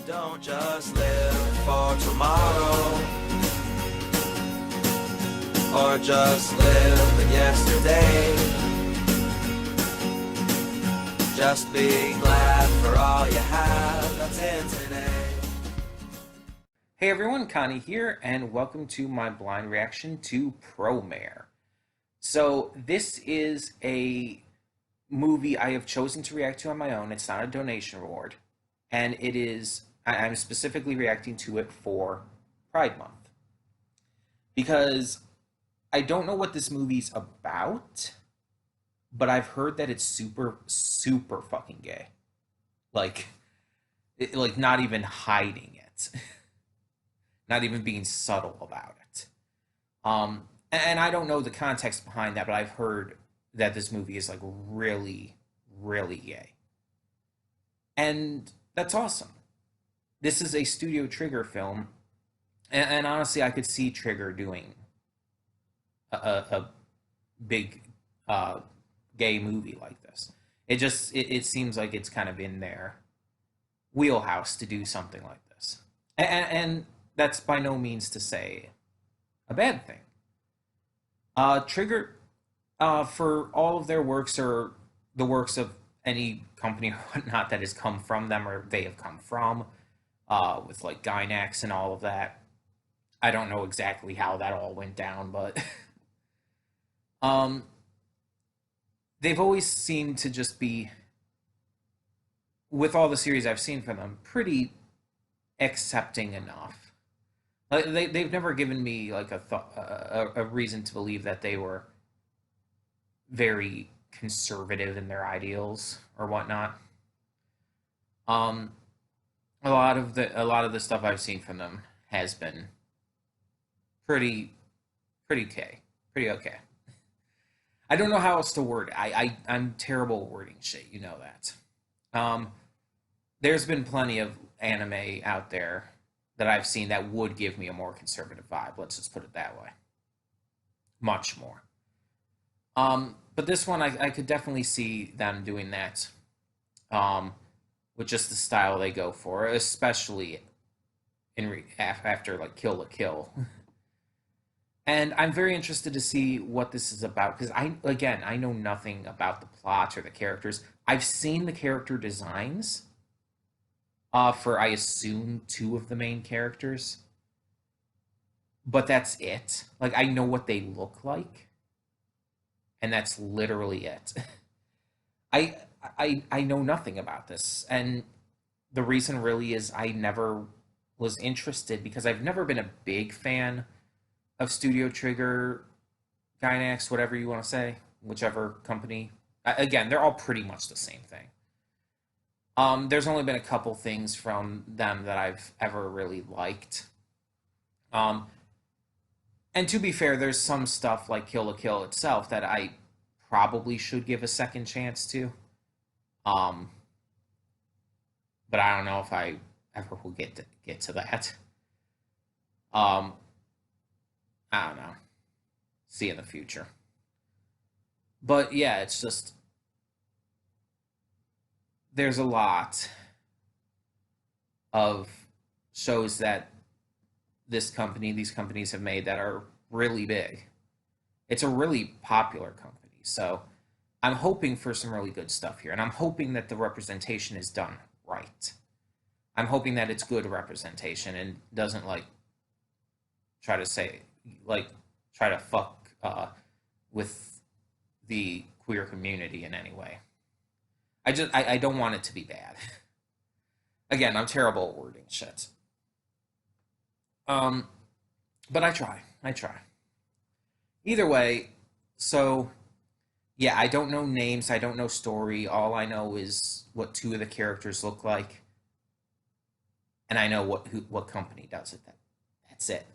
Don't just live for tomorrow, or just live in yesterday. Just be glad for all you have that's in today. Hey everyone, Connie here, and welcome to my blind reaction to Promare. So, this is a movie I have chosen to react to on my own. It's not a donation reward, and I'm specifically reacting to it for Pride Month. Because I don't know what this movie's about, but I've heard that it's super, super fucking gay. Like, like not even hiding it. Not even being subtle about it. And I don't know the context behind that, but I've heard that this movie is like really, really gay. And that's awesome. This is a Studio Trigger film, and honestly, I could see Trigger doing a big gay movie like this. It seems like it's kind of in their wheelhouse to do something like this, and that's by no means to say a bad thing. Trigger, for all of their works or the works of any company or whatnot that has come from them or they have come from, with like Gynax and all of that. I don't know exactly how that all went down, but um, they've always seemed to just be, with all the series I've seen from them, pretty accepting enough. Like they've never given me like a reason to believe that they were very conservative in their ideals or whatnot. Um, a lot of the stuff I've seen from them has been pretty okay, pretty okay. I don't know how else to word it. I'm terrible at wording shit. You know that. Um, there's been plenty of anime out there that I've seen that would give me a more conservative vibe. Let's just put it that way. Much more. But this one, I could definitely see them doing that, um, with just the style they go for, especially after like Kill la Kill. And I'm very interested to see what this is about because I know nothing about the plot or the characters. I've seen the character designs, for I assume two of the main characters, but that's it. Like I know what they look like, and that's literally it. I I know nothing about this, and the reason really is I never was interested because I've never been a big fan of Studio Trigger, Gynax, whatever you want to say, whichever company. Again, they're all pretty much the same thing. There's only been a couple things from them that I've ever really liked. Um, and to be fair, there's some stuff like Kill la Kill itself that I probably should give a second chance to. Um, but I don't know if I ever will get to that. Um, I don't know. See in the future. But yeah, it's just there's a lot of shows that these companies have made that are really big. It's a really popular company. So I'm hoping for some really good stuff here. And I'm hoping that the representation is done right. I'm hoping that it's good representation and doesn't like try to say like try to fuck with the queer community in any way. I don't want it to be bad. Again, I'm terrible at wording shit. Um, but I try. I try. Either way, so yeah, I don't know names. I don't know story. All I know is what two of the characters look like, and I know what company does it. That's it.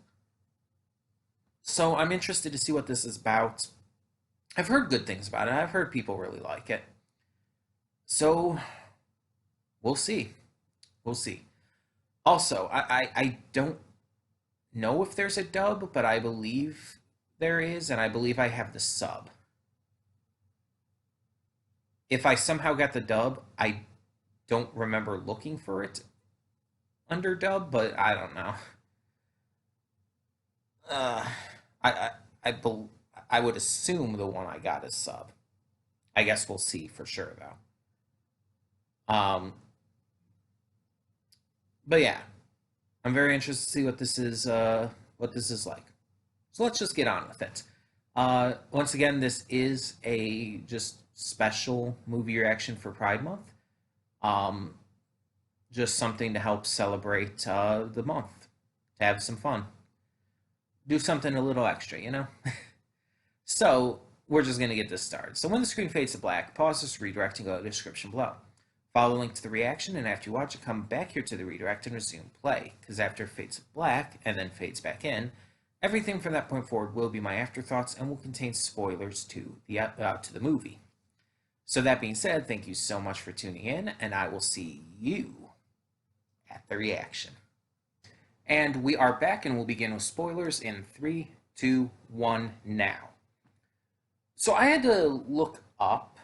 So I'm interested to see what this is about. I've heard good things about it. I've heard people really like it. So we'll see. We'll see. Also, I don't know if there's a dub, but I believe there is, and I believe I have the sub. If I somehow got the dub, I don't remember looking for it underdub, but I don't know. Uh, I I I, bel I would assume the one I got is sub. I guess we'll see for sure though. But yeah, I'm very interested to see what this is like. So let's just get on with it. Once again, this is a just special movie reaction for Pride Month. Um, just something to help celebrate the month, to have some fun, do something a little extra, you know. So we're just gonna get this started. So when the screen fades to black, pause this redirect and go to the description below. Follow the link to the reaction, and after you watch it, come back here to the redirect and resume play. Because after it fades to black and then fades back in, everything from that point forward will be my afterthoughts and will contain spoilers to the movie. So that being said, thank you so much for tuning in, and I will see you at the reaction. And we are back, and we'll begin with spoilers in 3, 2, 1, now. So I had to look up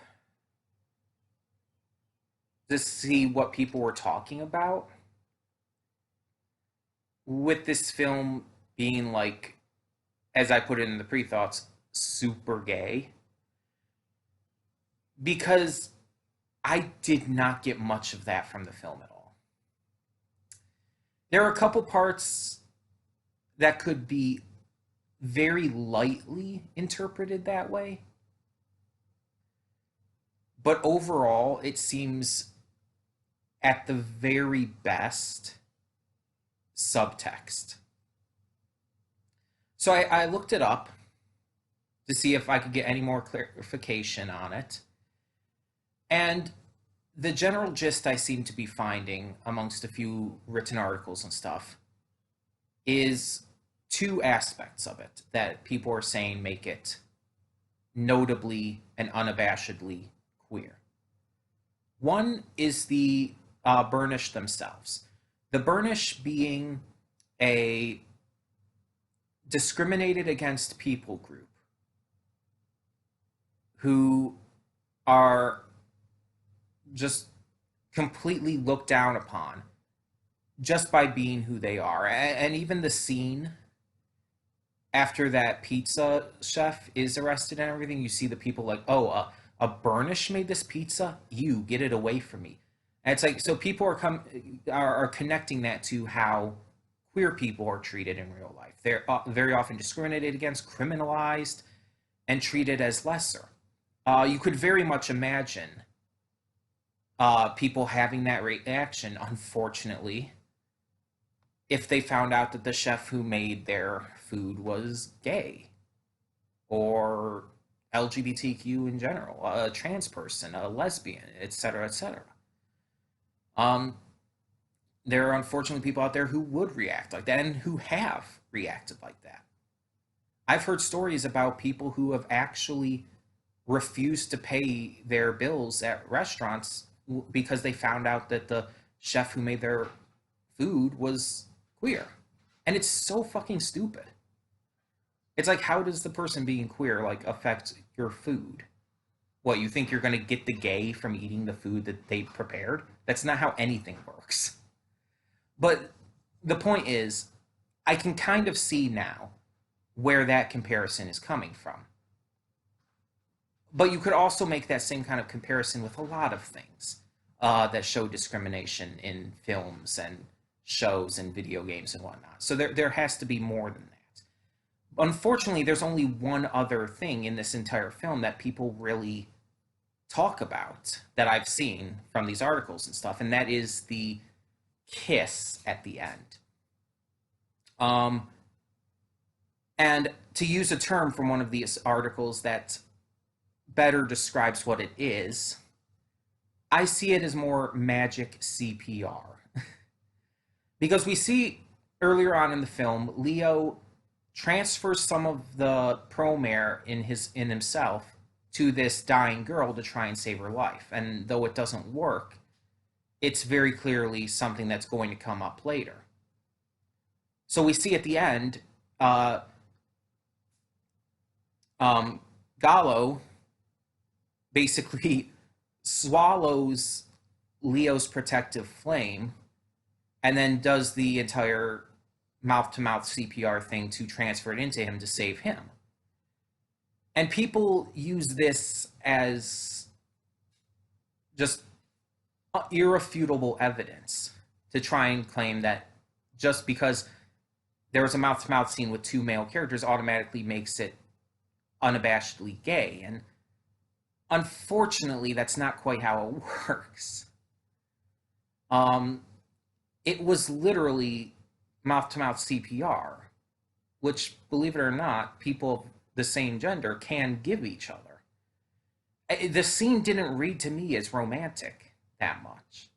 to see what people were talking about with this film being like, as I put it in the pre-thoughts, super gay. Because I did not get much of that from the film at all. There are a couple parts that could be very lightly interpreted that way. But overall, it seems at the very best subtext. So I looked it up to see if I could get any more clarification on it. And the general gist I seem to be finding amongst a few written articles and stuff is two aspects of it that people are saying make it notably and unabashedly queer. One is the Burnish themselves. The Burnish being a discriminated against people group who are just completely looked down upon just by being who they are. And even the scene after that pizza chef is arrested and everything, you see the people like, oh, a Burnish made this pizza? You, get it away from me. And it's like, so people are connecting that to how queer people are treated in real life. They're very often discriminated against, criminalized, and treated as lesser. You could very much imagine people having that reaction, unfortunately, if they found out that the chef who made their food was gay or LGBTQ in general, a trans person, a lesbian, etc., etc. There are unfortunately people out there who would react like that and who have reacted like that. I've heard stories about people who have actually refused to pay their bills at restaurants because they found out that the chef who made their food was queer. And it's so fucking stupid. It's like, how does the person being queer like affect your food? What, you think you're going to get the gay from eating the food that they prepared? That's not how anything works. But the point is, I can kind of see now where that comparison is coming from. But you could also make that same kind of comparison with a lot of things that show discrimination in films and shows and video games and whatnot. So there has to be more than that. Unfortunately, there's only one other thing in this entire film that people really talk about that I've seen from these articles and stuff, and that is the kiss at the end. And to use a term from one of these articles that better describes what it is, I see it as more magic CPR. Because we see earlier on in the film, Leo transfers some of the Promare in himself to this dying girl to try and save her life. And though it doesn't work, it's very clearly something that's going to come up later. So we see at the end, Gallo basically swallows Leo's protective flame and then does the entire mouth to mouth CPR thing to transfer it into him to save him. And people use this as just irrefutable evidence to try and claim that just because there was a mouth to mouth scene with two male characters automatically makes it unabashedly gay. And unfortunately, that's not quite how it works. It was literally mouth to mouth CPR, which, believe it or not, people of the same gender can give each other. The scene didn't read to me as romantic that much.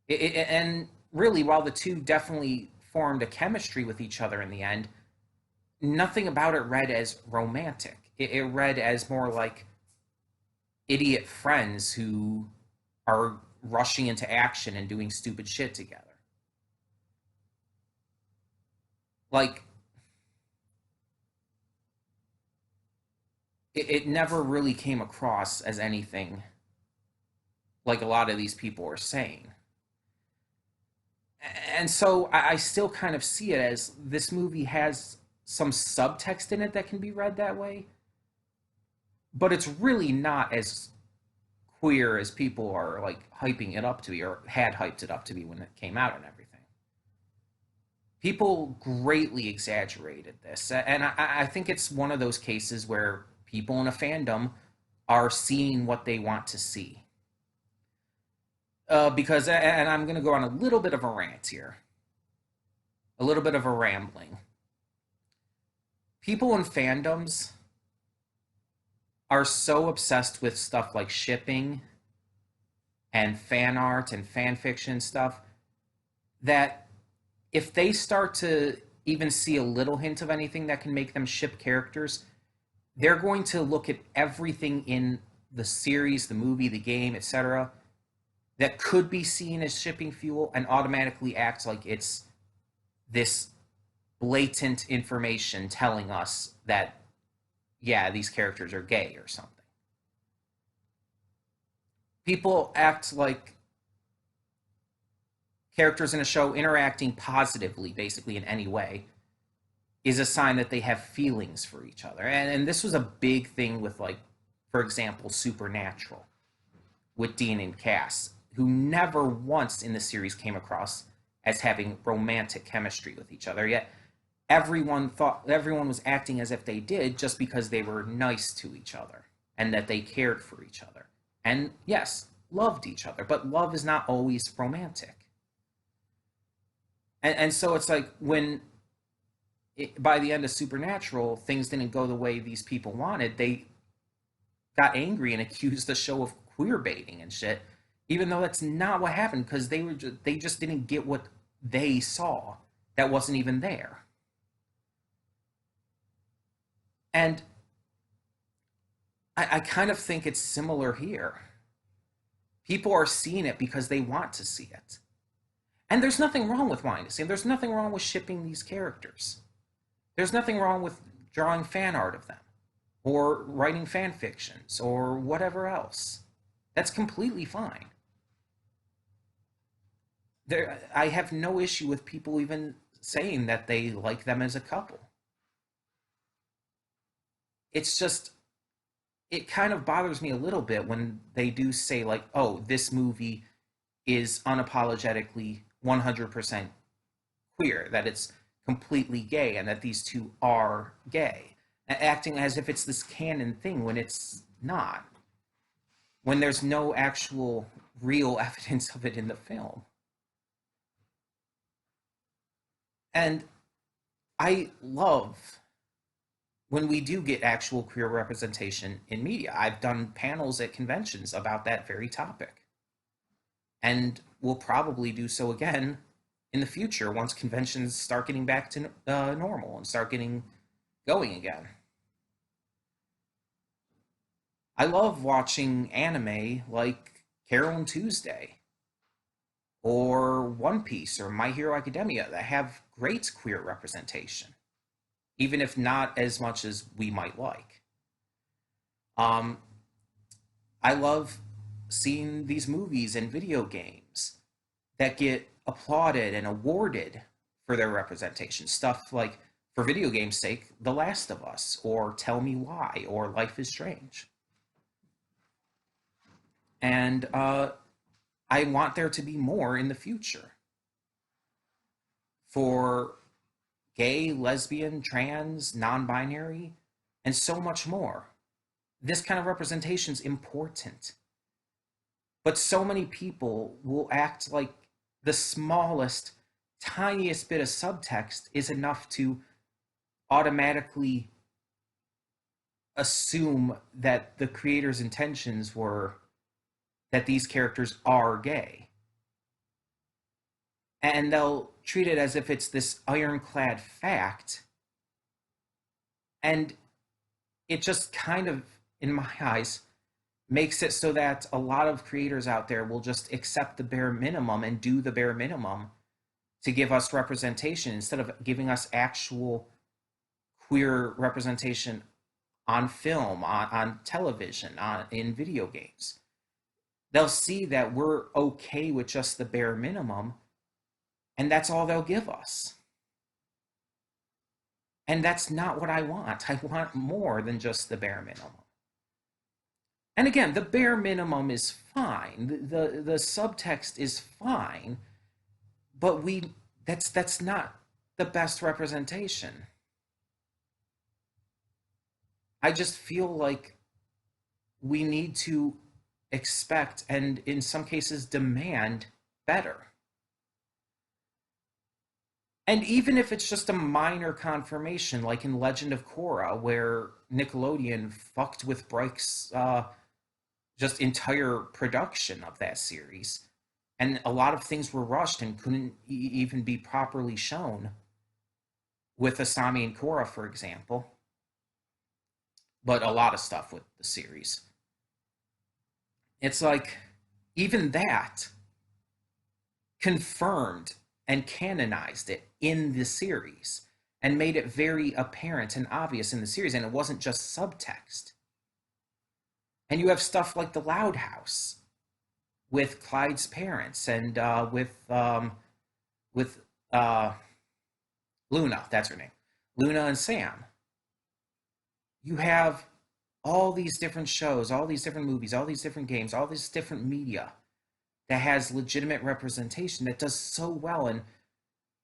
And really, while the two definitely formed a chemistry with each other in the end, nothing about it read as romantic. It read as more like idiot friends who are rushing into action and doing stupid shit together. Like, it never really came across as anything like a lot of these people are saying. And so I still kind of see it as this movie has some subtext in it that can be read that way, but it's really not as queer as people are like hyping it up to be, or had hyped it up to be when it came out and everything. People greatly exaggerated this, and I think it's one of those cases where people in a fandom are seeing what they want to see. Because, and I'm going to go on a little bit of a rant here, a little bit of a rambling. People in fandoms are so obsessed with stuff like shipping and fan art and fan fiction stuff that if they start to even see a little hint of anything that can make them ship characters, they're going to look at everything in the series, the movie, the game, etc., that could be seen as shipping fuel and automatically act like it's this blatant information telling us that, yeah, these characters are gay or something. People act like characters in a show interacting positively, basically in any way, is a sign that they have feelings for each other. And this was a big thing with, like, for example, Supernatural, with Dean and Cass, who never once in the series came across as having romantic chemistry with each other, yet everyone was acting as if they did just because they were nice to each other and that they cared for each other. And yes, loved each other, but love is not always romantic. And so it's like when, by the end of Supernatural, things didn't go the way these people wanted, they got angry and accused the show of queer baiting and shit, even though that's not what happened, because they just didn't get what they saw that wasn't even there. And I kind of think it's similar here. People are seeing it because they want to see it. And there's nothing wrong with wanting to see it. There's nothing wrong with shipping these characters. There's nothing wrong with drawing fan art of them, or writing fan fictions, or whatever else. That's completely fine. I have no issue with people even saying that they like them as a couple. It's just, it kind of bothers me a little bit when they do say, like, oh, this movie is unapologetically 100% queer, that it's completely gay, and that these two are gay, acting as if it's this canon thing when it's not, when there's no actual real evidence of it in the film. And I love when we do get actual queer representation in media. I've done panels at conventions about that very topic, and will probably do so again in the future once conventions start getting back to normal and start getting going again. I love watching anime like Carol and Tuesday, or One Piece, or My Hero Academia, that have great queer representation, even if not as much as we might like. I love seeing these movies and video games that get applauded and awarded for their representation. Stuff like, for video games' sake, The Last of Us, or Tell Me Why, or Life is Strange. And I want there to be more in the future for gay, lesbian, trans, non-binary, and so much more. This kind of representation is important. But so many people will act like the smallest, tiniest bit of subtext is enough to automatically assume that the creator's intentions were that these characters are gay. And they'll treat it as if it's this ironclad fact. And it just kind of, in my eyes, makes it so that a lot of creators out there will just accept the bare minimum and do the bare minimum to give us representation instead of giving us actual queer representation on film, on television, in video games. They'll see that we're okay with just the bare minimum, and that's all they'll give us. And that's not what I want. I want more than just the bare minimum. And again, the bare minimum is fine. The subtext is fine, but that's not the best representation. I just feel like we need to expect, and in some cases demand, better. And even if it's just a minor confirmation, like in Legend of Korra, where Nickelodeon fucked with Bryke's just entire production of that series, and a lot of things were rushed and couldn't even be properly shown, with Asami and Korra, for example, but a lot of stuff with the series. It's like, even that confirmed and canonized it in the series and made it very apparent and obvious in the series, and it wasn't just subtext. And you have stuff like The Loud House with Clyde's parents and with Luna, that's her name, Luna and Sam. You have all these different shows, all these different movies, all these different games, all this different media that has legitimate representation, that does so well and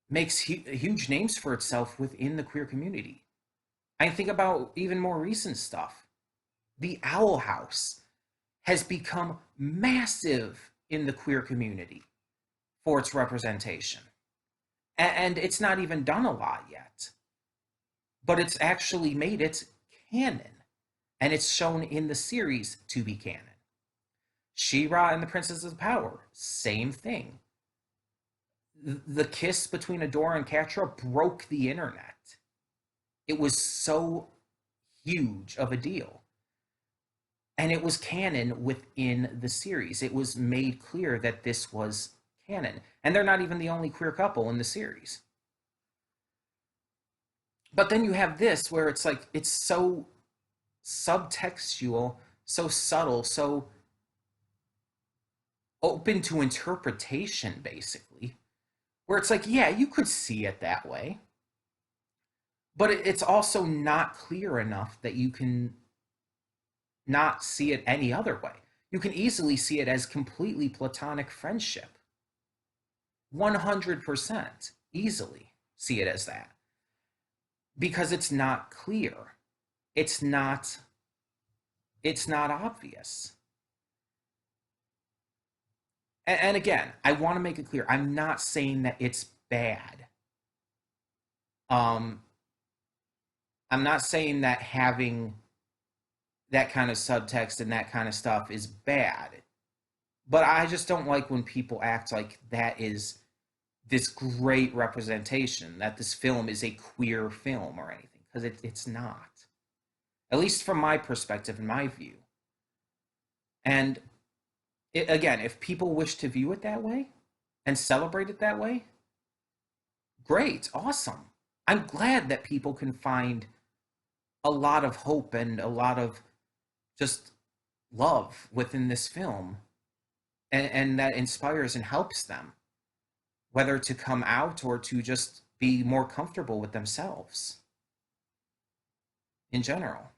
makes huge names for itself within the queer community. I think about even more recent stuff. The Owl House has become massive in the queer community for its representation. And it's not even done a lot yet. But it's actually made it canon. And it's shown in the series to be canon. She-Ra and the Princess of Power, same thing. The kiss between Adora and Catra broke the internet. It was so huge of a deal. And it was canon within the series. It was made clear that this was canon. And they're not even the only queer couple in the series. But then you have this where it's like, it's so subtextual, so subtle, so open to interpretation, basically, where it's like, yeah, you could see it that way, but it's also not clear enough that you can not see it any other way. You can easily see it as completely platonic friendship. 100% easily see it as that. Because it's not clear. It's not obvious. And again, I want to make it clear, I'm not saying that it's bad. I'm not saying that having that kind of subtext and that kind of stuff is bad. But I just don't like when people act like that is this great representation, that this film is a queer film or anything, because it's not. At least from my perspective and my view. And again, if people wish to view it that way and celebrate it that way, great, awesome. I'm glad that people can find a lot of hope and a lot of just love within this film, and that inspires and helps them. whether to come out or to just be more comfortable with themselves in general.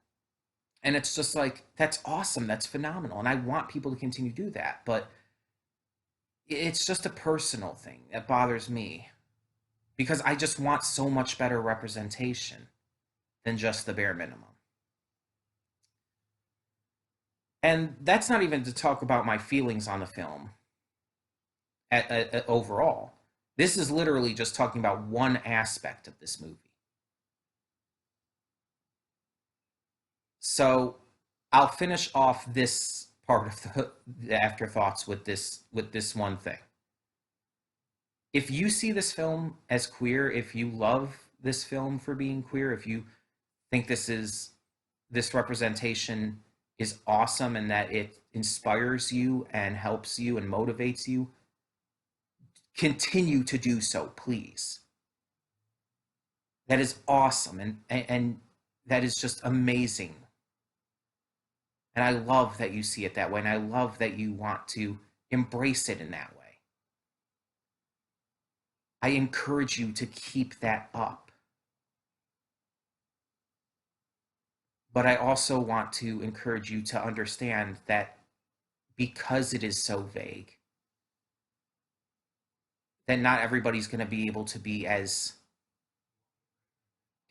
And it's just like, that's awesome. That's phenomenal. And I want people to continue to do that. But it's just a personal thing that bothers me because I just want so much better representation than just the bare minimum. And that's not even to talk about my feelings on the film overall. This is literally just talking about one aspect of this movie. So I'll finish off this part of the afterthoughts with this one thing. If you see this film as queer, if you love this film for being queer, if you think this representation is awesome and that it inspires you and helps you and motivates you, continue to do so, please. That is awesome and that is just amazing. And I love that you see it that way, and I love that you want to embrace it in that way. I encourage you to keep that up. But I also want to encourage you to understand that because it is so vague, that not everybody's going to be able to be as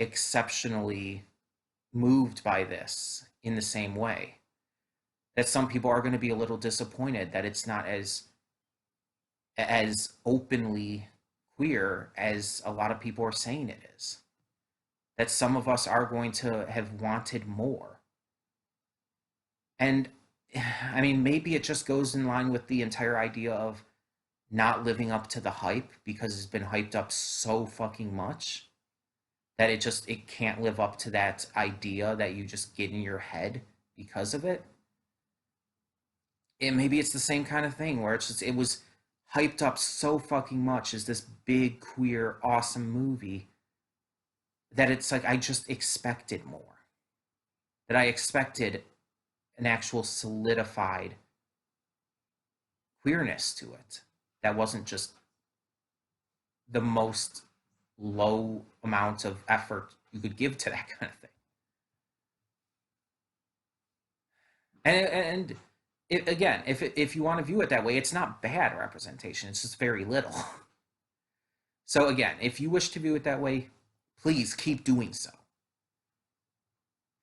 exceptionally moved by this in the same way. That some people are going to be a little disappointed that it's not as openly queer as a lot of people are saying it is. That some of us are going to have wanted more. And I mean, maybe it just goes in line with the entire idea of not living up to the hype because it's been hyped up so fucking much that it can't live up to that idea that you just get in your head because of it. And maybe it's the same kind of thing where it was hyped up so fucking much as this big, queer, awesome movie that it's like I just expected more. That I expected an actual solidified queerness to it. That wasn't just the most low amount of effort you could give to that kind of thing. And again, if you want to view it that way, it's not bad representation. It's just very little. So again, if you wish to view it that way, please keep doing so.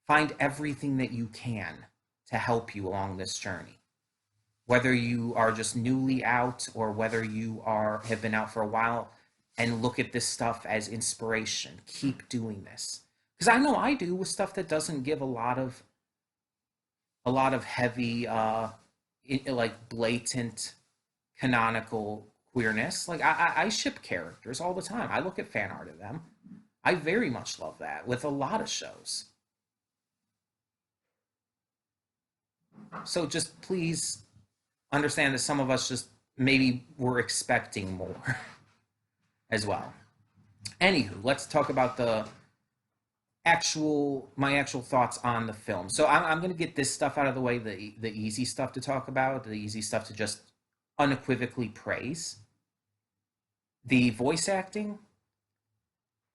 Find everything that you can to help you along this journey. Whether you are just newly out or whether you have been out for a while, and look at this stuff as inspiration. Keep doing this. Because I know I do with stuff that doesn't give a lot of heavy like blatant canonical queerness. Like I ship characters all the time. I look at fan art of them. I very much love that with a lot of shows. So just please understand that some of us just maybe were expecting more as well. Anywho, let's talk about my actual thoughts on the film. So I'm going to get this stuff out of the way, the easy stuff to talk about, the easy stuff to just unequivocally praise. The voice acting,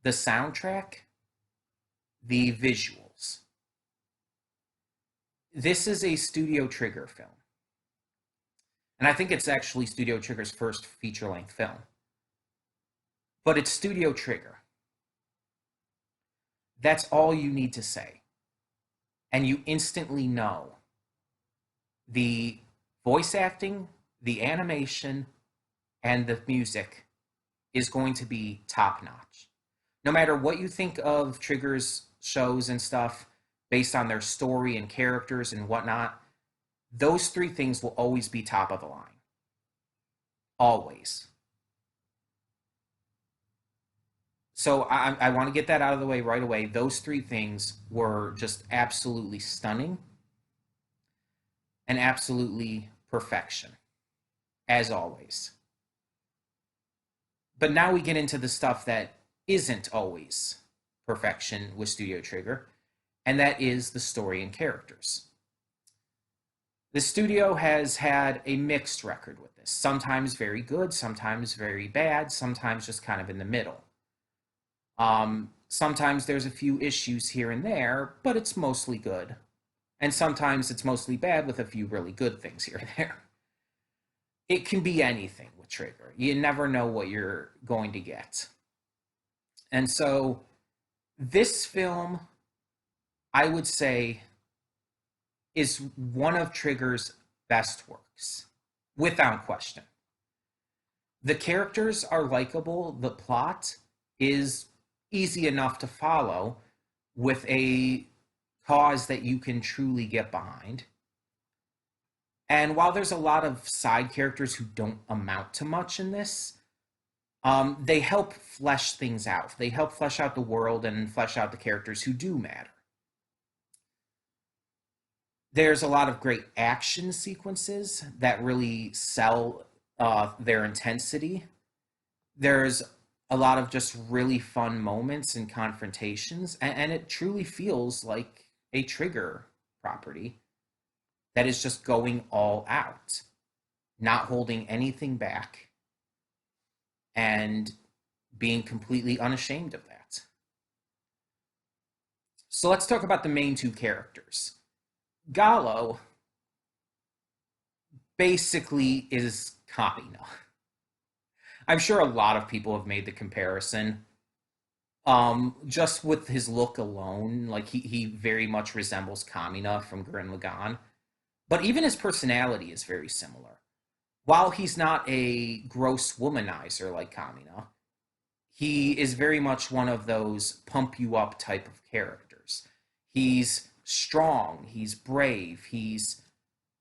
the soundtrack, the visuals. This is a Studio Trigger film. And I think it's actually Studio Trigger's first feature-length film. But it's Studio Trigger. That's all you need to say. And you instantly know the voice acting, the animation, and the music is going to be top-notch. No matter what you think of Trigger's shows and stuff based on their story and characters and whatnot, those three things will always be top of the line. Always. So I want to get that out of the way right away. Those three things were just absolutely stunning and absolutely perfection, as always. But now we get into the stuff that isn't always perfection with Studio Trigger, and that is the story and characters. The studio has had a mixed record with this. Sometimes very good, sometimes very bad, sometimes just kind of in the middle. Sometimes there's a few issues here and there, but it's mostly good. And sometimes it's mostly bad with a few really good things here and there. It can be anything with Trigger. You never know what you're going to get. And so this film, I would say, is one of Trigger's best works, without question. The characters are likable. The plot is easy enough to follow with a cause that you can truly get behind. And while there's a lot of side characters who don't amount to much in this, they help flesh things out. They help flesh out the world and flesh out the characters who do matter. There's a lot of great action sequences that really sell their intensity. There's a lot of just really fun moments and confrontations, and it truly feels like a Trigger property that is just going all out, not holding anything back, and being completely unashamed of that. So let's talk about the main two characters. Gallo basically is Connie. I'm sure a lot of people have made the comparison. Just with his look alone, like he very much resembles Kamina from Gurren Lagann. But even his personality is very similar. While he's not a gross womanizer like Kamina, he is very much one of those pump you up type of characters. He's strong, he's brave, he's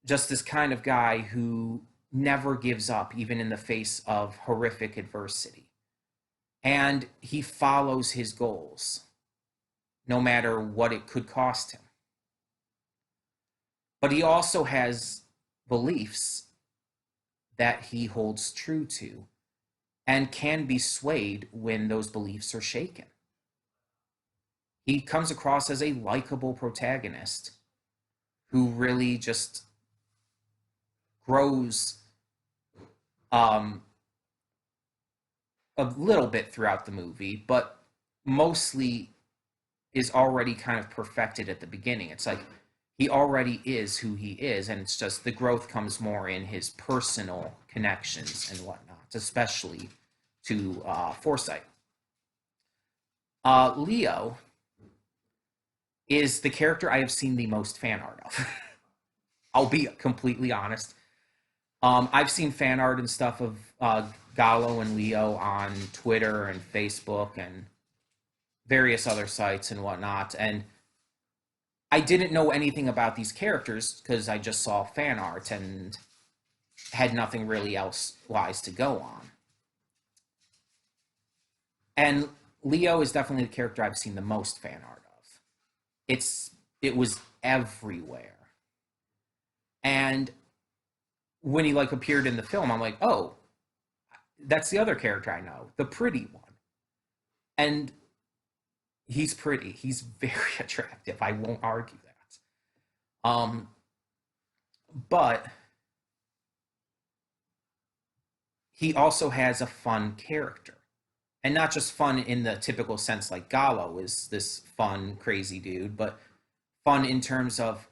just this kind of guy who never gives up, even in the face of horrific adversity. And he follows his goals, no matter what it could cost him. But he also has beliefs that he holds true to and can be swayed when those beliefs are shaken. He comes across as a likable protagonist who really just grows a little bit throughout the movie, but mostly is already kind of perfected at the beginning. It's like he already is who he is, and it's just the growth comes more in his personal connections and whatnot, especially to Foresight. Leo is the character I have seen the most fan art of. I'll be completely honest. I've seen fan art and stuff of Gallo and Leo on Twitter and Facebook and various other sites and whatnot, and I didn't know anything about these characters because I just saw fan art and had nothing really else wise to go on. And Leo is definitely the character I've seen the most fan art of. It was everywhere. And when he like appeared in the film, I'm like, oh, that's the other character I know, the pretty one. And he's pretty. He's very attractive. I won't argue that. But he also has a fun character. And not just fun in the typical sense like Gallo is this fun, crazy dude, but fun in terms of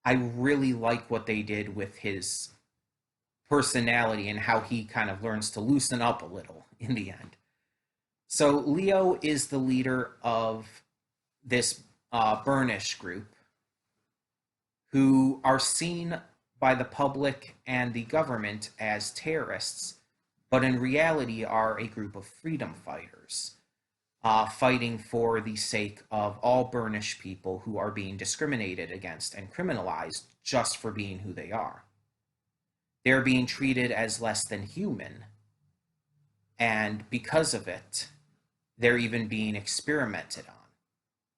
I really like what they did with his personality and how he kind of learns to loosen up a little in the end. So Leo is the leader of this Burnish group who are seen by the public and the government as terrorists, but in reality are a group of freedom fighters fighting for the sake of all Burnish people who are being discriminated against and criminalized just for being who they are. They're being treated as less than human, and because of it, they're even being experimented on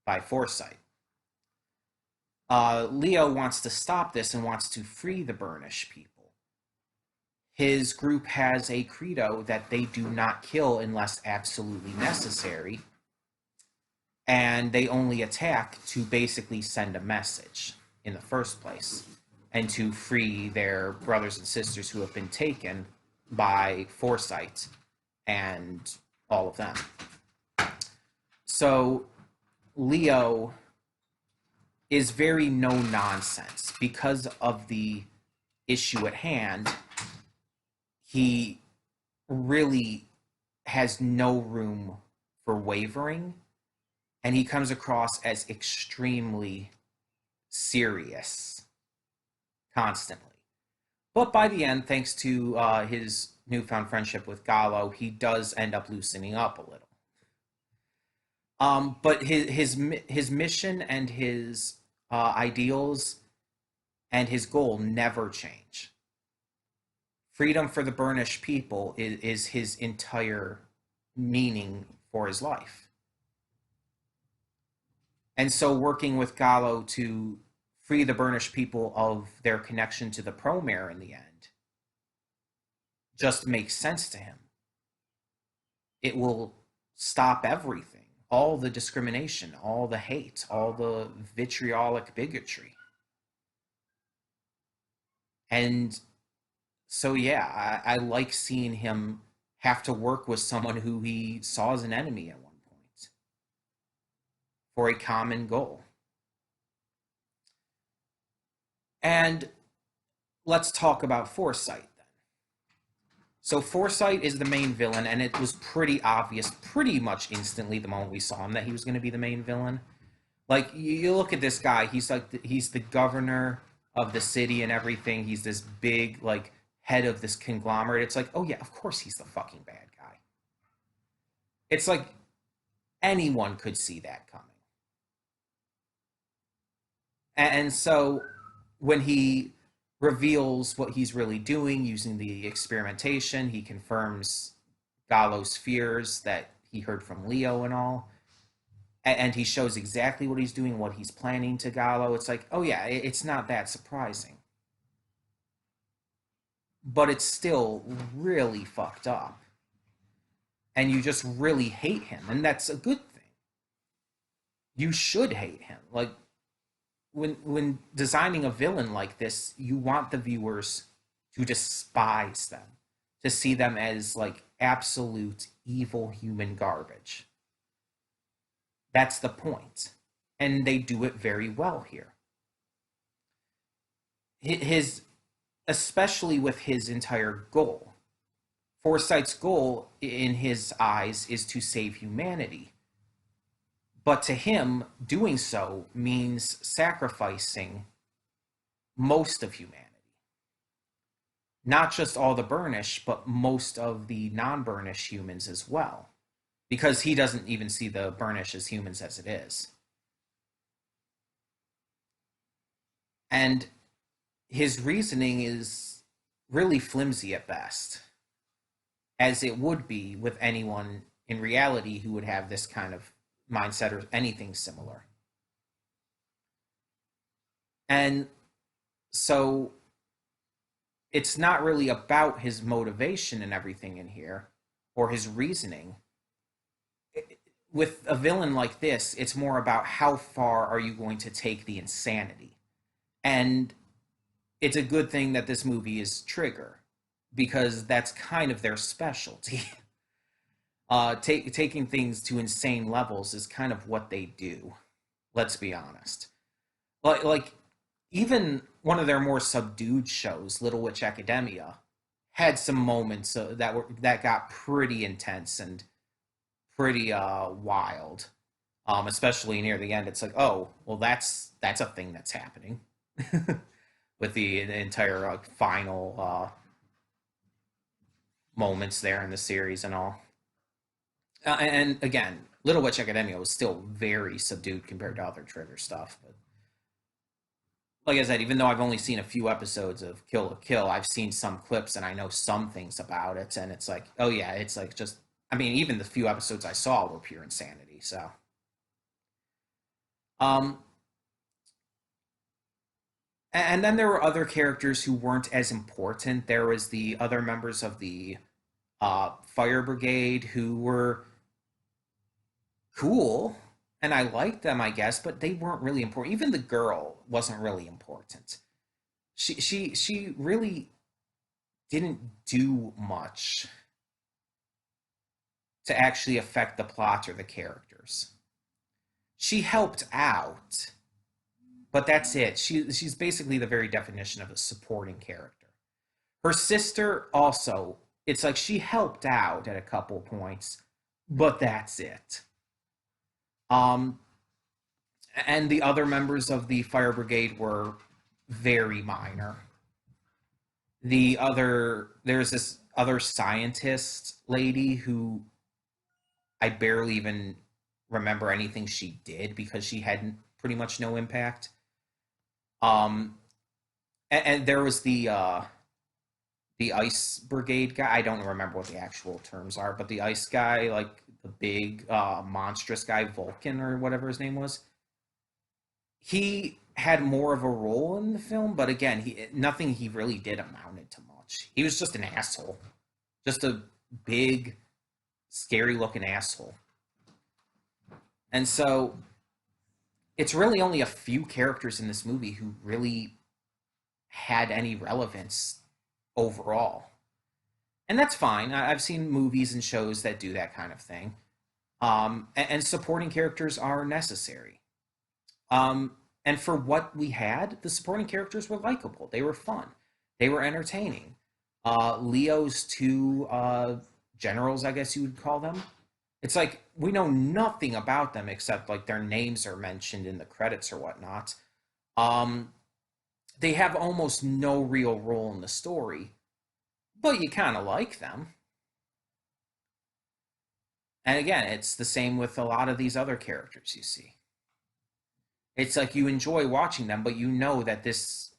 by Foresight. Leo wants to stop this and wants to free the Burnish people. His group has a credo that they do not kill unless absolutely necessary, and they only attack to basically send a message in the first place. and to free their brothers and sisters who have been taken by Foresight and all of them. So Leo is very no nonsense because of the issue at hand. He really has no room for wavering, and he comes across as extremely serious constantly. But by the end, thanks to his newfound friendship with Gallo, he does end up loosening up a little. But his mission and his ideals and his goal never change. Freedom for the Burnish people is his entire meaning for his life. And so working with Gallo to free the Burnish people of their connection to the Promare in the end just makes sense to him. It will stop everything, all the discrimination, all the hate, all the vitriolic bigotry. And so, yeah, I like seeing him have to work with someone who he saw as an enemy at one point for a common goal. And let's talk about Foresight then. So Foresight is the main villain, and it was pretty obvious pretty much instantly the moment we saw him that he was going to be the main villain. Like, you look at this guy, he's the governor of the city and everything. He's this big, like, head of this conglomerate. It's like, oh yeah, of course he's the fucking bad guy. It's like anyone could see that coming. And so when he reveals what he's really doing using the experimentation, he confirms Gallo's fears that he heard from Leo and all. And he shows exactly what he's doing, what he's planning to Gallo. It's like, oh yeah, it's not that surprising. But it's still really fucked up. And you just really hate him. And that's a good thing. You should hate him. Like, when designing a villain like this, you want the viewers to despise them, to see them as, like, absolute evil human garbage. That's the point. And they do it very well here. Especially with his entire goal. Foresight's goal, in his eyes, is to save humanity. But to him, doing so means sacrificing most of humanity. Not just all the Burnish, but most of the non-Burnish humans as well. Because he doesn't even see the Burnish as humans as it is. And his reasoning is really flimsy at best, as it would be with anyone in reality who would have this kind of mindset or anything similar. And so it's not really about his motivation and everything in here, or his reasoning. With a villain like this, it's more about how far are you going to take the insanity. And it's a good thing that this movie is Trigger, because that's kind of their specialty. Taking things to insane levels is kind of what they do. Let's be honest. Like even one of their more subdued shows, Little Witch Academia, had some moments that got pretty intense and pretty wild. Especially near the end, it's like, oh, well, that's a thing that's happening. With the entire final moments there in the series and all. And again, Little Witch Academia was still very subdued compared to other Trigger stuff. But like I said, even though I've only seen a few episodes of Kill la Kill, I've seen some clips and I know some things about it. And it's like, oh yeah, it's like just, I mean, even the few episodes I saw were pure insanity. So, and then there were other characters who weren't as important. There was the other members of the fire brigade who were cool, and I liked them, I guess, but they weren't really important. Even the girl wasn't really important. she really didn't do much to actually affect the plot or the characters. She helped out, but that's it. She's basically the very definition of a supporting character. Her sister also, it's like she helped out at a couple points, but that's it. Um, and the other members of the fire brigade were very minor. There's this other scientist lady who I barely even remember anything she did because she had pretty much no impact. Um, and there was the ice brigade guy. I don't remember what the actual terms are, but the ice guy, like the big monstrous guy, Vulcan or whatever his name was, he had more of a role in the film, but again, he nothing he really did amounted to much. He was just an asshole, just a big, scary looking asshole. And so it's really only a few characters in this movie who really had any relevance overall. And that's fine. I've seen movies and shows that do that kind of thing. And supporting characters are necessary. And for what we had, the supporting characters were likable. They were fun. They were entertaining. Leo's two generals, I guess you would call them. It's like we know nothing about them except like their names are mentioned in the credits or whatnot. Um, they have almost no real role in the story, but you kind of like them. And again, it's the same with a lot of these other characters you see. It's like you enjoy watching them, but you know that this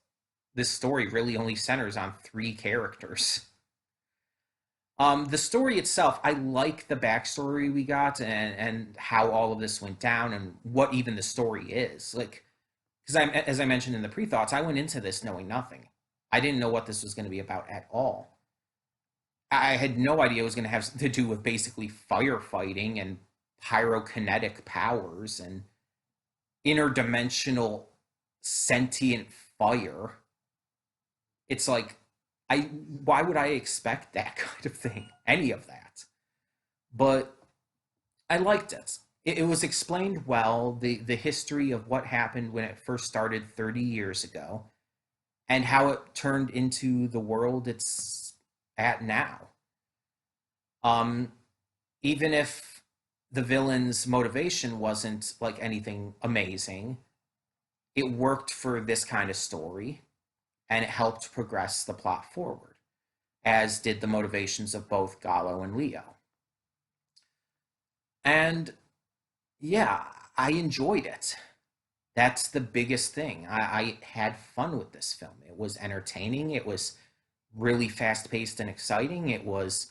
story really only centers on three characters. The story itself, I like the backstory we got and how all of this went down and what even the story is. Like, because as I mentioned in the pre thoughts, I went into this knowing nothing. I didn't know what this was going to be about at all. I had no idea it was going to have to do with basically firefighting and pyrokinetic powers and interdimensional sentient fire. It's like I why would I expect that kind of thing? Any of that. But I liked it. It was explained well, the history of what happened when it first started 30 years ago and how it turned into the world it's at now. Um Even if the villain's motivation wasn't like anything amazing, it worked for this kind of story and it helped progress the plot forward, as did the motivations of both Gallo and Leo. And yeah, I enjoyed it. That's the biggest thing. I had fun with this film. It was entertaining. It was really fast paced and exciting. It was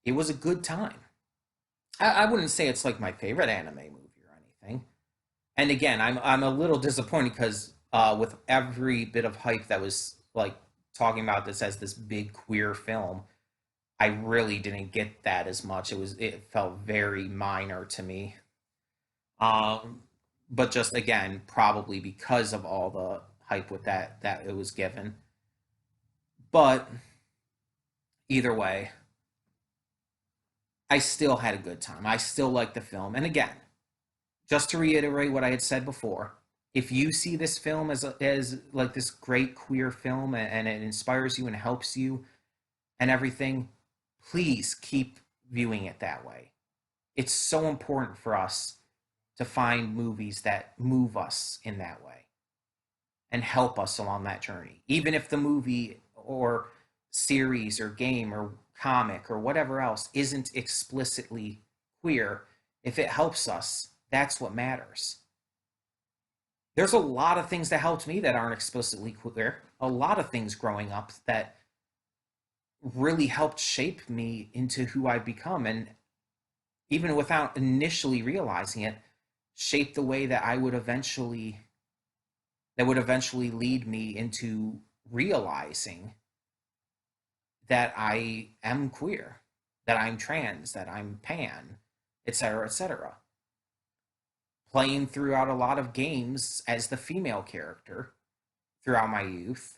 a good time. I wouldn't say it's like my favorite anime movie or anything. And again, I'm a little disappointed because with every bit of hype that was like talking about this as this big queer film, I really didn't get that as much. It felt very minor to me. Um, but just again, probably because of all the hype with that it was given. But either way, I still had a good time. I still liked the film. And again, just to reiterate what I had said before, if you see this film as like this great queer film and it inspires you and helps you and everything, please keep viewing it that way. It's so important for us to find movies that move us in that way and help us along that journey. Even if the movie or series or game or comic or whatever else isn't explicitly queer, if it helps us, that's what matters. There's a lot of things that helped me that aren't explicitly queer. A lot of things growing up that really helped shape me into who I've become. And even without initially realizing it, shape the way that would eventually lead me into realizing that I am queer, that I'm trans, that I'm pan, etc., etc. Playing throughout a lot of games as the female character throughout my youth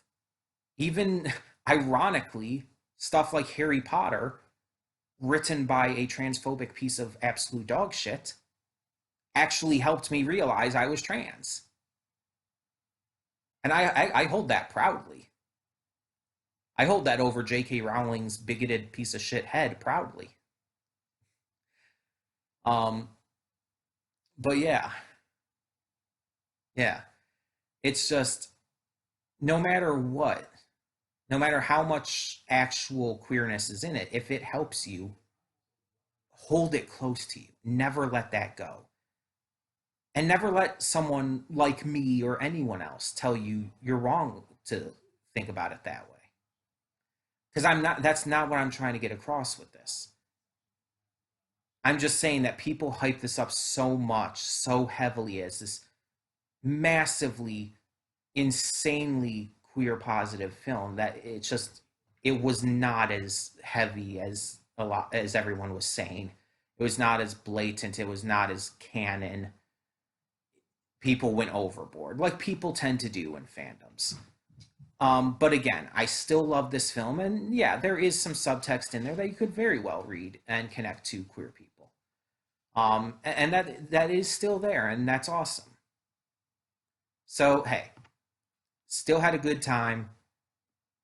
Even ironically, stuff like Harry Potter, written by a transphobic piece of absolute dog shit, actually helped me realize I was trans. And I hold that proudly. I hold that over J.K. Rowling's bigoted piece of shit head proudly. Um, but yeah, yeah. It's just no matter what, no matter how much actual queerness is in it, if it helps you, hold it close to you. Never let that go. And never let someone like me or anyone else tell you you're wrong to think about it that way. Because that's not what I'm trying to get across with this. I'm just saying that people hype this up so much, so heavily as this massively, insanely queer positive film that it was not as heavy as a lot as everyone was saying. It was not as blatant. It was not as canon. People went overboard, like people tend to do in fandoms. But again, I still love this film, and yeah, there is some subtext in there that you could very well read and connect to queer people. And that is still there, and that's awesome. So hey, still had a good time.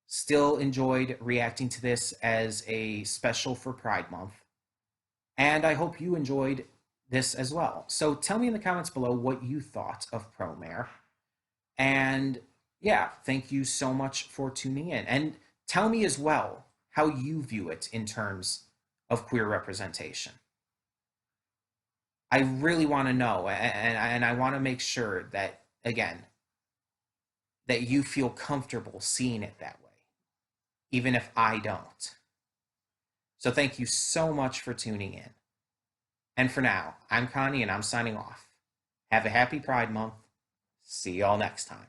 Still enjoyed reacting to this as a special for Pride Month, and I hope you enjoyed this as well. So tell me in the comments below what you thought of Promare. And yeah, thank you so much for tuning in. And tell me as well how you view it in terms of queer representation. I really want to know, and I want to make sure that, again, that you feel comfortable seeing it that way, even if I don't. So thank you so much for tuning in. And for now, I'm Connie and I'm signing off. Have a happy Pride Month. See y'all next time.